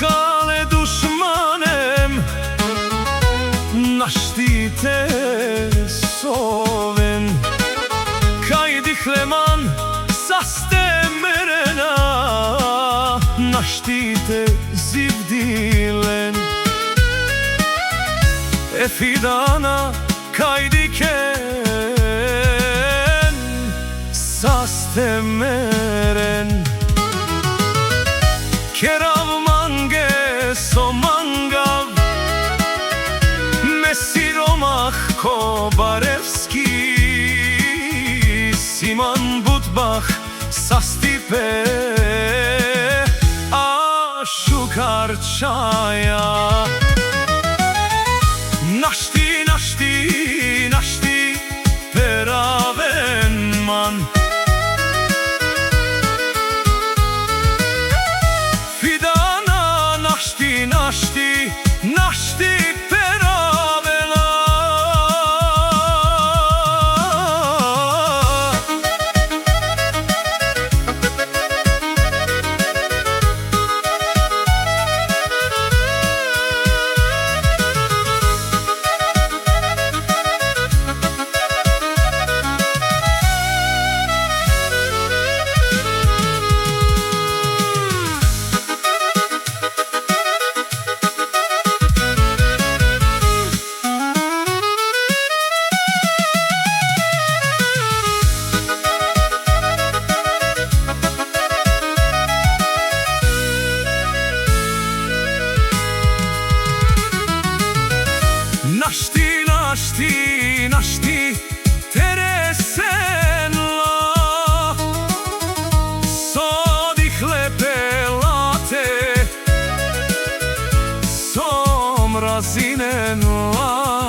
Duhale dushmanem Nashtite soven Kajdi hleman saste merena Nashtite zivdilen Efidana kajdi ken Saste meren Kerav mange somangav Mesiromach Kobarevski Siman Budbach Sastipe Ashukarchaya Nashti, nashti, nashti Peravenman Nashti, nashti peravela Nashti, nashti, nashti teresenla Sodi hlepelate Som razinenla